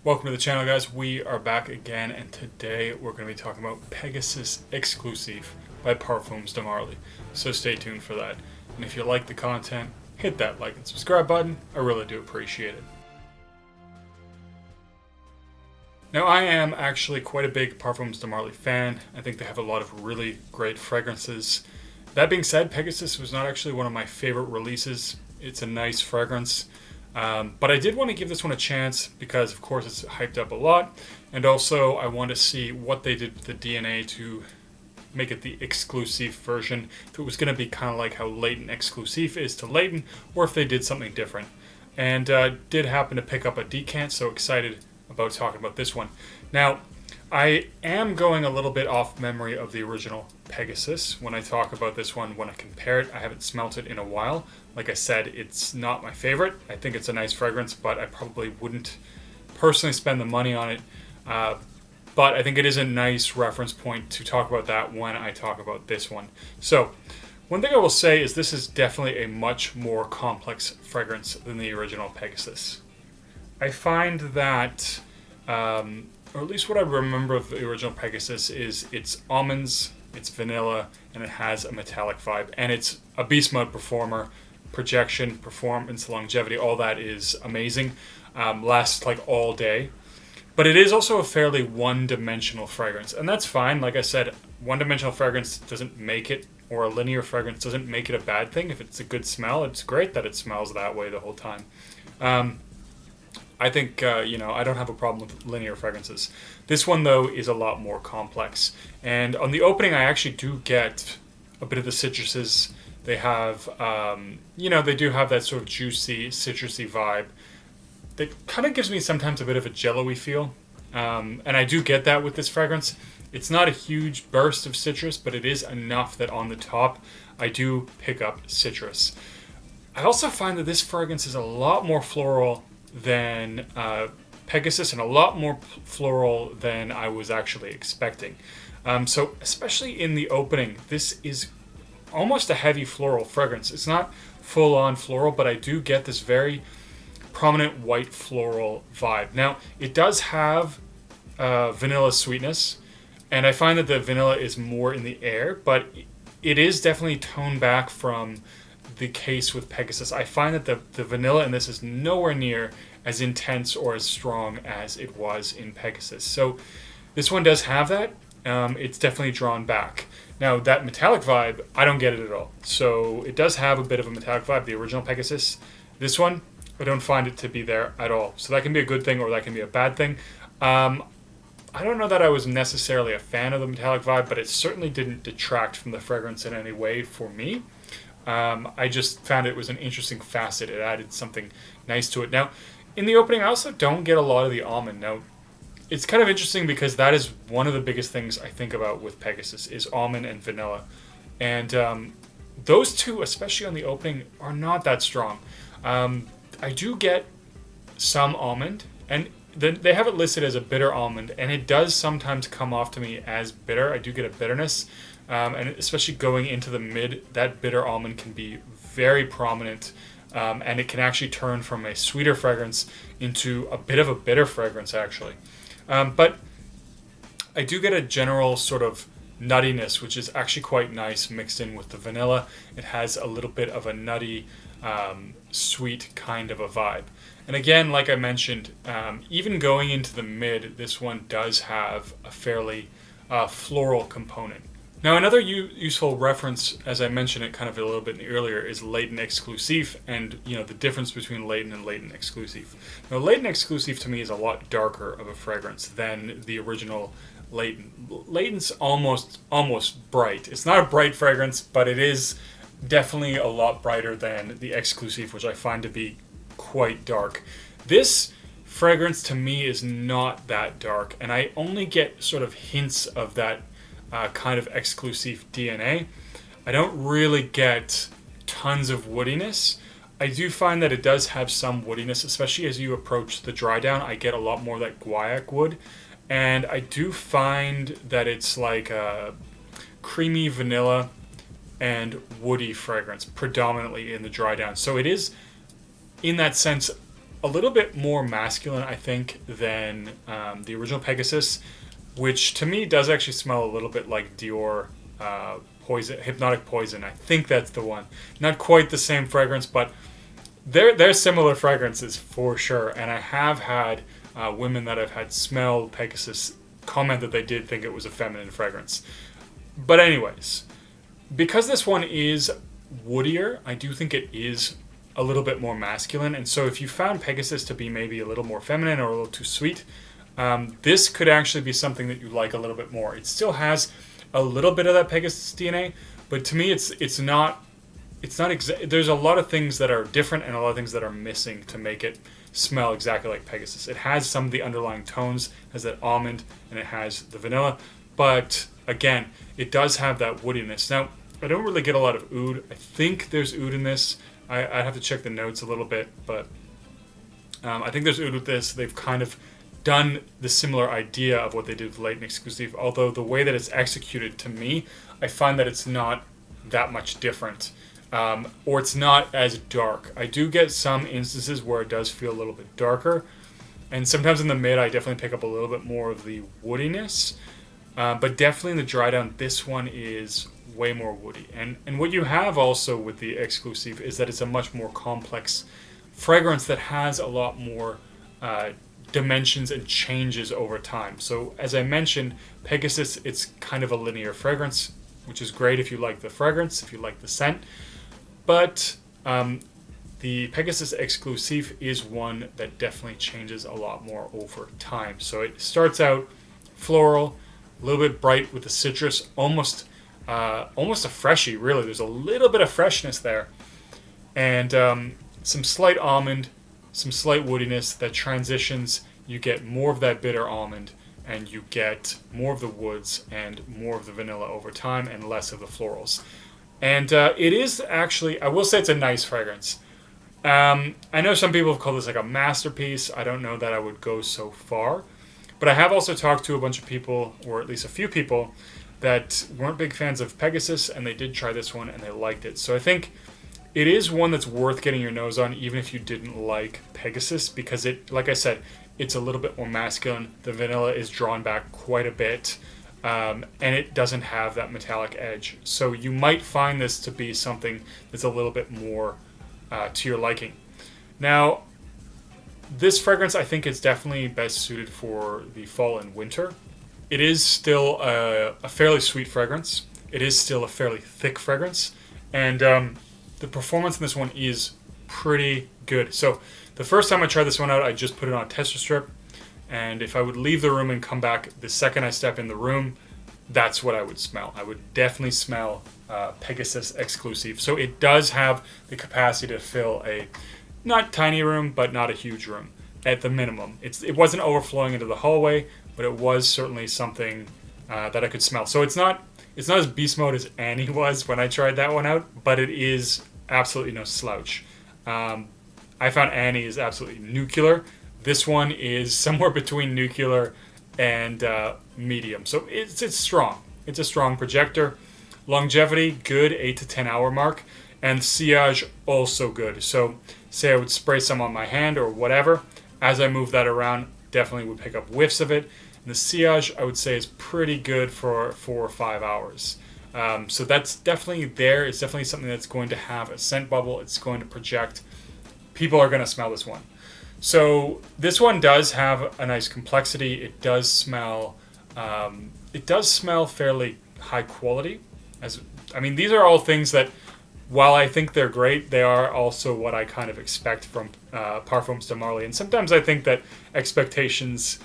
Welcome to the channel, guys. We are back again, and today we're going to be talking about Pegasus Exclusif by Parfums de Marly. So stay tuned for that. And if you like the content, hit that like and subscribe button. I really do appreciate it. Now, I am actually quite a big Parfums de Marly fan. I think they have a lot of really great fragrances. That being said, Pegasus was not actually one of my favorite releases. It's a nice fragrance. But I did want to give this one a chance because, of course, it's hyped up a lot. And also, I want to see what they did with the DNA to make it the exclusive version. If it was going to be kind of like how Latent Exclusif is to Latent, or if they did something different. And did happen to pick up a decant, so excited about talking about this one. Now, I am going a little bit off memory of the original Pegasus when I talk about this one. When I compare it, I haven't smelt it in a while. Like I said, it's not my favorite. I think it's a nice fragrance, but I probably wouldn't personally spend the money on it. But I think it is a nice reference point to talk about that when I talk about this one. So, one thing I will say is this is definitely a much more complex fragrance than the original Pegasus. I find that, or at least what I remember of the original Pegasus, is it's almonds, it's vanilla, and it has a metallic vibe. And it's a beast mode performer. Projection, performance, longevity, all that is amazing. Lasts like all day. But it is also a fairly one-dimensional fragrance. And that's fine. Like I said, one-dimensional fragrance doesn't make it, or a linear fragrance doesn't make it a bad thing. If it's a good smell, it's great that it smells that way the whole time. I think, I don't have a problem with linear fragrances. This one, though, is a lot more complex. And on the opening, I actually do get a bit of the citruses. They have, they do have that sort of juicy, citrusy vibe that kind of gives me sometimes a bit of a jello-y feel. And I do get that with this fragrance. It's not a huge burst of citrus, but it is enough that on the top, I do pick up citrus. I also find that this fragrance is a lot more floral than Pegasus, and a lot more floral than I was actually expecting. So especially in the opening, this is almost a heavy floral fragrance. It's not full-on floral, but I do get this very prominent white floral vibe. Now, it does have vanilla sweetness, and I find that the vanilla is more in the air, but it is definitely toned back from the case with Pegasus. I find that the vanilla in this is nowhere near as intense or as strong as it was in Pegasus. So this one does have that. It's definitely drawn back. Now, that metallic vibe, I don't get it at all. So it does have a bit of a metallic vibe, the original Pegasus. This one, I don't find it to be there at all. So that can be a good thing or that can be a bad thing. I don't know that I was necessarily a fan of the metallic vibe, but it certainly didn't detract from the fragrance in any way for me. I just found it was an interesting facet. It added something nice to it. Now, in the opening, I also don't get a lot of the almond. Now, it's kind of interesting because that is one of the biggest things I think about with Pegasus is almond and vanilla. And those two, especially on the opening, are not that strong. I do get some almond, and they have it listed as a bitter almond, and it does sometimes come off to me as bitter. I do get a bitterness, and especially going into the mid, that bitter almond can be very prominent, and it can actually turn from a sweeter fragrance into a bit of a bitter fragrance, actually. But I do get a general sort of nuttiness, which is actually quite nice mixed in with the vanilla. It has a little bit of a nutty, sweet kind of a vibe. And again, like I mentioned, even going into the mid, this one does have a fairly floral component. Now, another useful reference, as I mentioned it kind of a little bit earlier, is Latent Exclusif, and the difference between Latent and Latent Exclusif. Now, Latent Exclusif to me is a lot darker of a fragrance than the original Latent. Latent's almost bright. It's not a bright fragrance, but it is definitely a lot brighter than the Exclusif, which I find to be quite dark. This fragrance to me is not that dark, and I only get sort of hints of that kind of exclusive DNA. I don't really get tons of woodiness. I do find that it does have some woodiness, especially as you approach the dry down. I get a lot more of that guaiac wood, and I do find that it's like a creamy vanilla and woody fragrance predominantly in the dry down. So it is, in that sense, a little bit more masculine, I think, than the original Pegasus, which to me does actually smell a little bit like Dior Poison, Hypnotic Poison. I think that's the one. Not quite the same fragrance, but they're similar fragrances for sure. And I have had women that I've had smell Pegasus comment that they did think it was a feminine fragrance. But anyways, because this one is woodier, I do think it is a little bit more masculine. And so if you found Pegasus to be maybe a little more feminine or a little too sweet, this could actually be something that you like a little bit more. It still has a little bit of that Pegasus DNA, but to me it's not there's a lot of things that are different and a lot of things that are missing to make it smell exactly like Pegasus. It has some of the underlying tones, has that almond, and it has the vanilla, but again, it does have that woodiness. Now, I don't really get a lot of oud. I think there's oud in this. I'd have to check the notes a little bit, but I think there's oud with this. They've kind of done the similar idea of what they did with Latent Exclusive, although the way that it's executed, to me, I find that it's not that much different, or it's not as dark. I do get some instances where it does feel a little bit darker, and sometimes in the mid, I definitely pick up a little bit more of the woodiness, but definitely in the dry down, this one is way more woody. And what you have also with the Exclusive is that it's a much more complex fragrance that has a lot more dimensions and changes over time. So as I mentioned, Pegasus, it's kind of a linear fragrance, which is great if you like the fragrance, if you like the scent. But the Pegasus Exclusif is one that definitely changes a lot more over time. So it starts out floral, a little bit bright with the citrus, almost a freshie, really. There's a little bit of freshness there. And some slight almond, some slight woodiness that transitions. You get more of that bitter almond, and you get more of the woods and more of the vanilla over time and less of the florals. And it is actually, I will say it's a nice fragrance. I know some people have called this like a masterpiece. I don't know that I would go so far. But I have also talked to a bunch of people, or at least a few people, that weren't big fans of Pegasus, and they did try this one, and they liked it. So I think it is one that's worth getting your nose on, even if you didn't like Pegasus, because it, like I said, it's a little bit more masculine. The vanilla is drawn back quite a bit, and it doesn't have that metallic edge. So you might find this to be something that's a little bit more to your liking. Now, this fragrance, I think, is definitely best suited for the fall and winter. It is still a fairly sweet fragrance. It is still a fairly thick fragrance. And the performance in this one is pretty good. So the first time I tried this one out, I just put it on a tester strip. And if I would leave the room and come back the second I step in the room, that's what I would smell. I would definitely smell Pegasus Exclusive. So it does have the capacity to fill a not tiny room, but not a huge room at the minimum. It wasn't overflowing into the hallway, but it was certainly something that I could smell. So it's not as beast mode as Annie was when I tried that one out, but it is absolutely no slouch. I found Annie is absolutely nuclear. This one is somewhere between nuclear and medium. So it's strong. It's a strong projector. Longevity, good, 8 to 10 hour mark. And sillage, also good. So say I would spray some on my hand or whatever. As I move that around, definitely would pick up whiffs of it. And the sillage, I would say, is pretty good for 4 or 5 hours. So that's definitely there. It's definitely something that's going to have a scent bubble. It's going to project. People are going to smell this one. So this one does have a nice complexity. It does smell fairly high quality. These are all things that, while I think they're great, they are also what I kind of expect from Parfums de Marly. And sometimes I think that expectations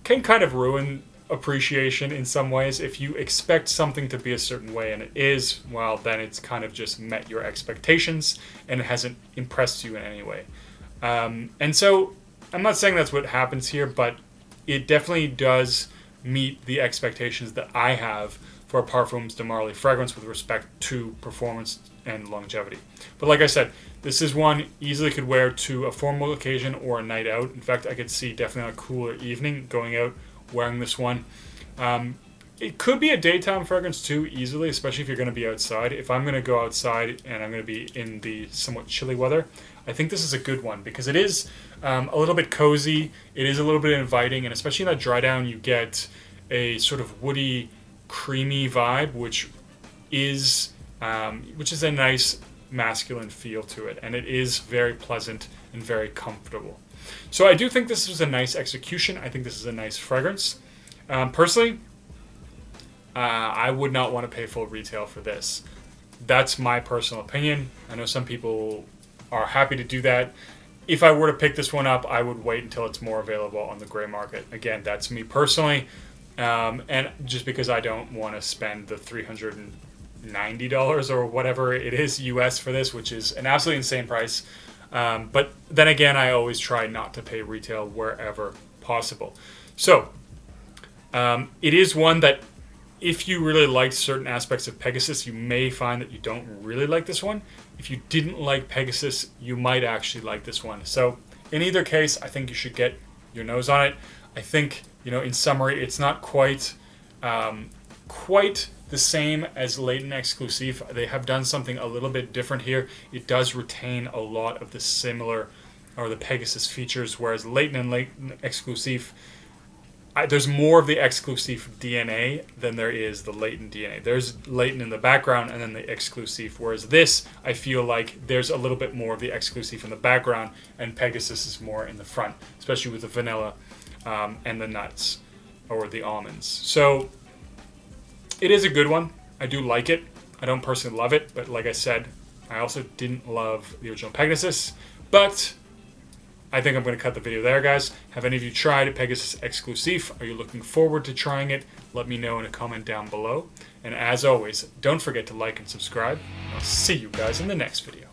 can kind of ruin appreciation in some ways. If you expect something to be a certain way and it is, well, then it's kind of just met your expectations and it hasn't impressed you in any way. And so I'm not saying that's what happens here, but it definitely does meet the expectations that I have for a Parfums de Marly fragrance with respect to performance and longevity. But like I said, this is one easily could wear to a formal occasion or a night out. In fact, I could see definitely on a cooler evening going out wearing this one. It could be a daytime fragrance too, easily, especially if you're going to be outside. If I'm going to go outside and I'm going to be in the somewhat chilly weather, I think this is a good one because it is a little bit cozy. It is a little bit inviting, and especially in that dry down, you get a sort of woody, creamy vibe, which is a nice masculine feel to it, and it is very pleasant and very comfortable. So I do think this was a nice execution. I think this is a nice fragrance. Personally, I would not want to pay full retail for this. That's my personal opinion. I know some people are happy to do that. If I were to pick this one up, I would wait until it's more available on the gray market. Again, that's me personally. And just because I don't want to spend the $390 or whatever it is US for this, which is an absolutely insane price. But then again, I always try not to pay retail wherever possible. So it is one that if you really liked certain aspects of Pegasus, you may find that you don't really like this one. If you didn't like Pegasus, you might actually like this one. So in either case, I think you should get your nose on it. I think, in summary, it's not quite the same as Latent Exclusif. They have done something a little bit different here. It does retain a lot of the similar or the Pegasus features, whereas Latent and Latent Exclusif, there's more of the Exclusif DNA than there is the Latent DNA. There's Latent in the background and then the Exclusif, whereas this, I feel like there's a little bit more of the Exclusif in the background and Pegasus is more in the front, especially with the vanilla and the nuts or the almonds. So it is a good one. I do like it. I don't personally love it, but like I said, I also didn't love the original Pegasus. But I think I'm going to cut the video there, guys. Have any of you tried Pegasus Exclusif? Are you looking forward to trying it? Let me know in a comment down below. And as always, don't forget to like and subscribe. I'll see you guys in the next video.